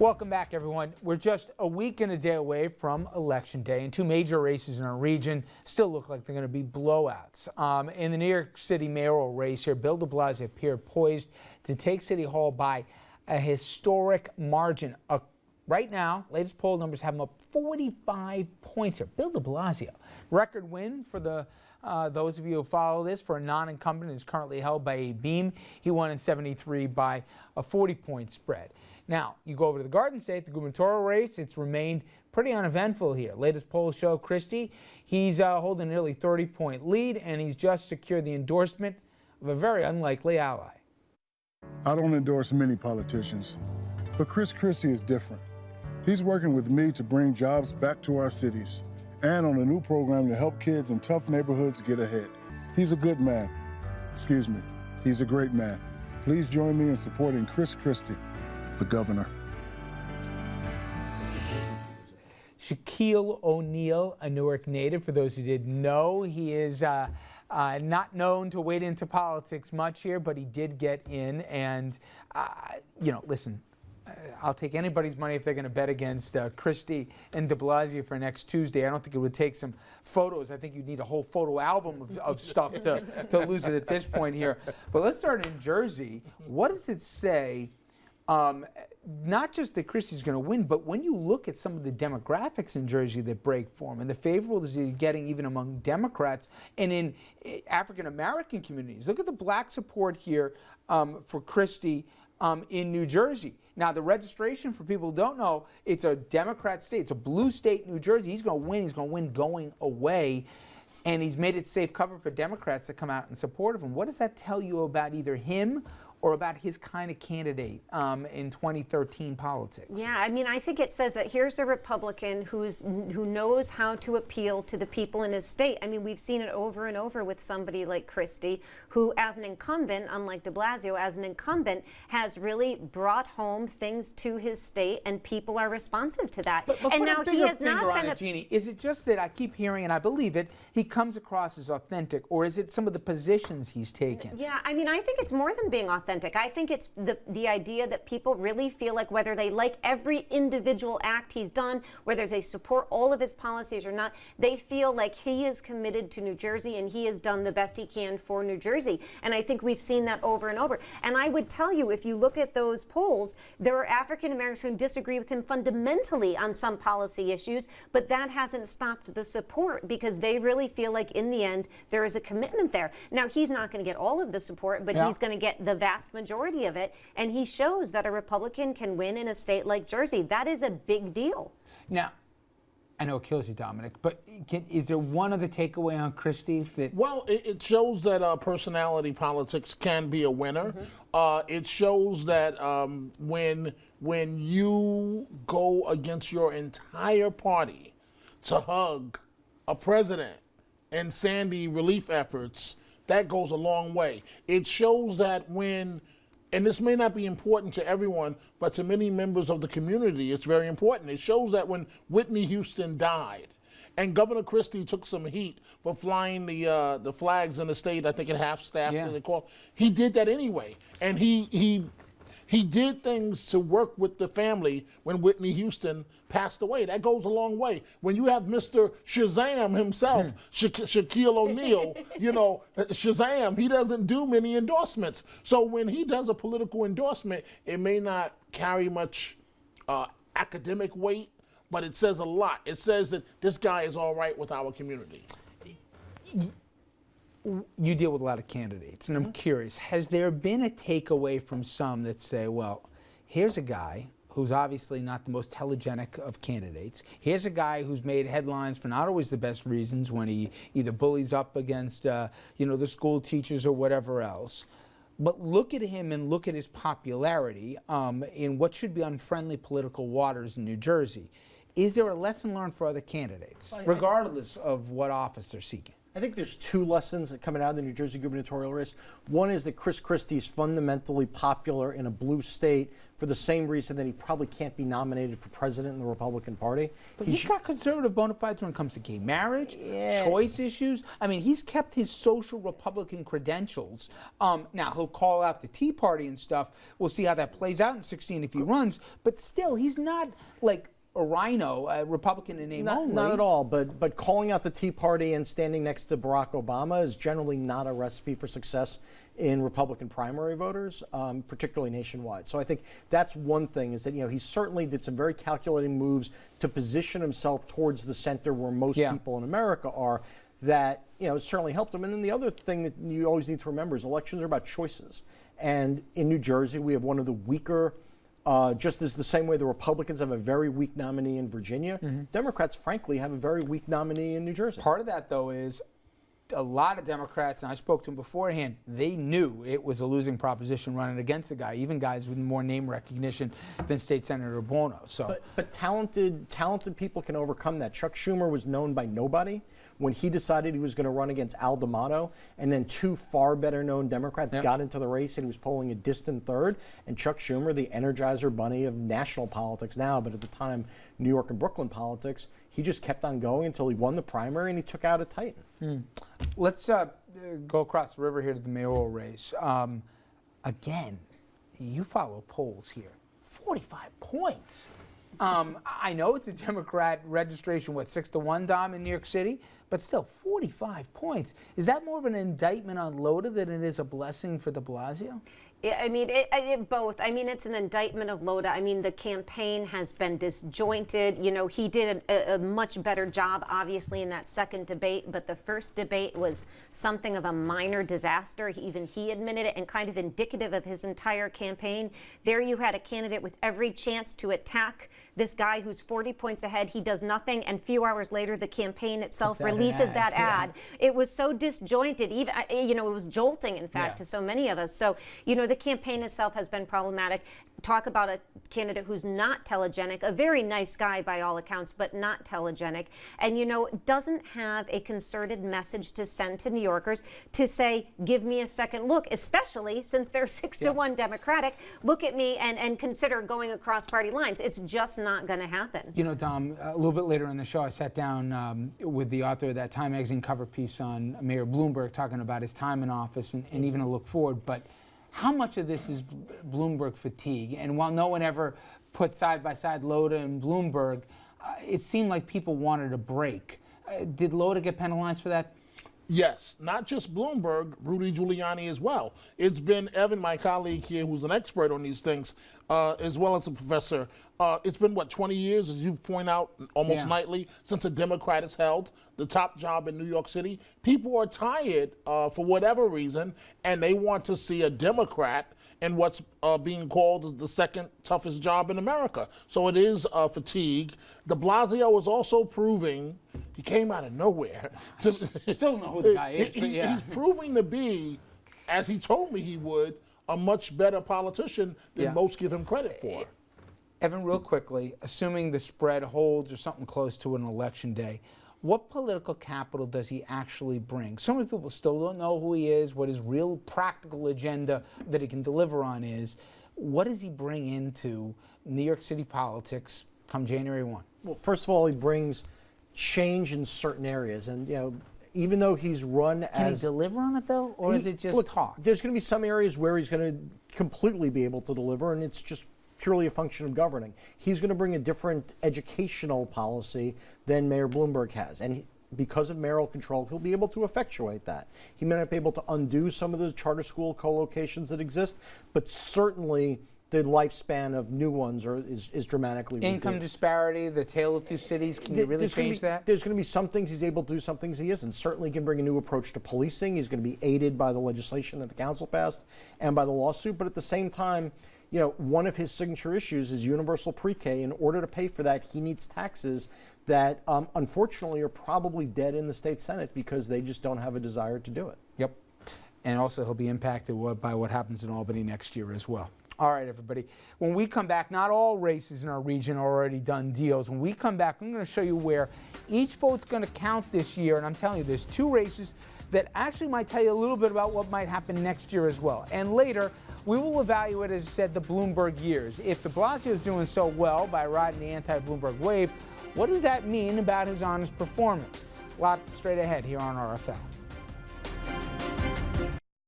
Welcome back, everyone. We're just a week and a day away from Election Day, and two major races in our region still look like they're going to be blowouts. In the New York City mayoral race here, Bill de Blasio appeared poised to take City Hall by a historic margin. Right now, latest poll numbers have him up 45 points here. Bill de Blasio, record win for those of you who follow this, for a non-incumbent, is currently held by a Beam. He won in 73 by a 40-point spread. Now, you go over to the Garden State, the gubernatorial race, it's remained pretty uneventful here. Latest polls show Christie, he's holding a nearly 30-point lead, and he's just secured the endorsement of a very unlikely ally. I don't endorse many politicians, but Chris Christie is different. He's working with me to bring jobs back to our cities and on a new program to help kids in tough neighborhoods get ahead. He's a good man. Excuse me, he's a great man. Please join me in supporting Chris Christie, the governor. Shaquille O'Neal, a Newark native, for those who didn't know. He is not known to wade into politics much here, but he did get in. And, listen, I'll take anybody's money if they're going to bet against Christie and de Blasio for next Tuesday. I don't think it would take some photos. I think you'd need a whole photo album of stuff to lose it at this point here. But let's start in Jersey. What does it say? Not just that Christie's going to win, but when you look at some of the demographics in Jersey that break for him and the favorables he's getting even among Democrats and in African-American communities. Look at the black support here for Christie in New Jersey. Now, the registration, for people who don't know, it's a Democrat state. It's a blue state, New Jersey. He's going to win. He's going to win going away. And he's made it safe cover for Democrats to come out in support of him. What does that tell you about either him or about his kind of candidate in 2013 politics? Yeah, I mean, I think it says that here's a Republican who knows how to appeal to the people in his state. I mean, we've seen it over and over with somebody like Christie, who as an incumbent, unlike de Blasio, as an incumbent, has really brought home things to his state, and people are responsive to that. But and now he has not been Jeannie, is it just that I keep hearing, and I believe it, he comes across as authentic, or is it some of the positions he's taken? Yeah, I mean, I think it's more than being authentic. I think it's the idea that people really feel like, whether they like every individual act he's done, whether they support all of his policies or not, they feel like he is committed to New Jersey and he has done the best he can for New Jersey. And I think we've seen that over and over. And I would tell you, if you look at those polls, there are African Americans who disagree with him fundamentally on some policy issues, but that hasn't stopped the support because they really feel like in the end there is a commitment there. Now, he's not going to get all of the support, but he's going to get the vast majority of it, and he shows that a Republican can win in a state like Jersey. That is a big deal. Now, I know it kills you, Dominic, but is there one other takeaway on Christie? Well, it shows that personality politics can be a winner. It shows that when you go against your entire party to hug a president and Sandy relief efforts, that goes a long way. It shows that when, and this may not be important to everyone, but to many members of the community, it's very important. It shows that when Whitney Houston died, and Governor Christie took some heat for flying the flags in the state, I think at half-staff, they call, he did that anyway. And he did things to work with the family when Whitney Houston passed away. That goes a long way. When you have Mr. Shazam himself, Shaquille O'Neal, Shazam, he doesn't do many endorsements. So when he does a political endorsement, it may not carry much academic weight, but it says a lot. It says that this guy is all right with our community. You deal with a lot of candidates, and I'm curious, has there been a takeaway from some that say, well, here's a guy who's obviously not the most telegenic of candidates. Here's a guy who's made headlines for not always the best reasons, when he either bullies up against, the school teachers or whatever else. But look at him and look at his popularity in what should be unfriendly political waters in New Jersey. Is there a lesson learned for other candidates, regardless of what office they're seeking? I think there's two lessons that coming out of the New Jersey gubernatorial race. One is that Chris Christie is fundamentally popular in a blue state for the same reason that he probably can't be nominated for president in the Republican Party. But he's got conservative bona fides when it comes to gay marriage, choice issues. I mean, he's kept his social Republican credentials. Now, he'll call out the Tea Party and stuff. We'll see how that plays out in 16 if he runs. But still, he's not like a rhino, a Republican in name only. Not at all, but calling out the Tea Party and standing next to Barack Obama is generally not a recipe for success in Republican primary voters, particularly nationwide. So I think that's one thing, is that, you know, he certainly did some very calculating moves to position himself towards the center where most people in America are, that, you know, certainly helped him. And then the other thing that you always need to remember is elections are about choices. And in New Jersey, we have one of the weaker, just as the same way the Republicans have a very weak nominee in Virginia, Democrats, frankly, have a very weak nominee in New Jersey. Part of that, though, is a lot of Democrats, and I spoke to them beforehand, they knew it was a losing proposition running against the guy, even guys with more name recognition than State Senator Bono. So, but talented people can overcome that. Chuck Schumer was known by nobody when he decided he was going to run against Al D'Amato, and then two far better known Democrats got into the race, and he was polling a distant third. And Chuck Schumer, the Energizer Bunny of national politics now, but at the time New York and Brooklyn politics, he just kept on going until he won the primary and he took out a Titan. Let's go across the river here to the mayoral race. Again, you follow polls here. 45 points. I know it's a Democrat registration, 6-1, Dom, in New York City, but still 45 points. Is that more of an indictment on Loda than it is a blessing for de Blasio? Yeah, I mean, both. I mean, it's an indictment of Loda. I mean, the campaign has been disjointed. You know, he did a much better job, obviously, in that second debate, but the first debate was something of a minor disaster. Even he admitted it, and kind of indicative of his entire campaign. There you had a candidate with every chance to attack this guy who's 40 points ahead. He does nothing, and a few hours later, the campaign itself releases that ad. It was so disjointed. Even, you know, it was jolting, in fact, to so many of us. So, you know, the campaign itself has been problematic. Talk about a candidate who's not telegenic, a very nice guy by all accounts, but not telegenic, and, you know, doesn't have a concerted message to send to New Yorkers to say, give me a second look, especially since they're 6-1 Democratic. Look at me and consider going across party lines. It's just not going to happen. You know, Dom, a little bit later in the show, I sat down with the author of that Time magazine cover piece on Mayor Bloomberg, talking about his time in office and even a look forward. But how much of this is Bloomberg fatigue? And while no one ever put side by side Loda and Bloomberg, it seemed like people wanted a break. Did Loda get penalized for that? Yes, not just Bloomberg, Rudy Giuliani as well. It's been Evan, my colleague here, who's an expert on these things, as well as a professor. It's been, 20 years, as you've pointed out, almost nightly, since a Democrat has held the top job in New York City. People are tired, for whatever reason, and they want to see a Democrat in what's being called the second toughest job in America. So it is fatigue. De Blasio is also proving, he came out of nowhere. Still know who the guy is. He's proving to be, as he told me he would, a much better politician than most give him credit for. Evan, real quickly, assuming the spread holds or something close to an election day, what political capital does he actually bring? So many people still don't know who he is, what his real practical agenda that he can deliver on is. What does he bring into New York City politics come January 1? Well, first of all, he brings change in certain areas. And, you know, even though he's run Can he deliver on it, though? Or is it just talk? There's going to be some areas where he's going to completely be able to deliver, and it's just purely a function of governing. He's going to bring a different educational policy than Mayor Bloomberg has. And because of mayoral control, he'll be able to effectuate that. He may not be able to undo some of the charter school co-locations that exist, but certainly the lifespan of new ones is dramatically reduced. Income disparity, the tale of two cities, can you really change that? There's going to be some things he's able to do, some things he isn't. Certainly he can bring a new approach to policing. He's going to be aided by the legislation that the council passed and by the lawsuit, but at the same time, you know, one of his signature issues is universal pre-K. In order to pay for that, he needs taxes that unfortunately are probably dead in the state Senate because they just don't have a desire to do it. Yep. And also he'll be impacted by what happens in Albany next year as well. All right, everybody. When we come back, not all races in our region are already done deals. When we come back, I'm going to show you where Each vote's going to count this year, and I'm telling you, there's 2 races that actually might tell you a little bit about what might happen next year as well. And later, we will evaluate, as I said, the Bloomberg years. If de Blasio is doing so well by riding the anti-Bloomberg wave, what does that mean about his honest performance? A lot straight ahead here on RFL.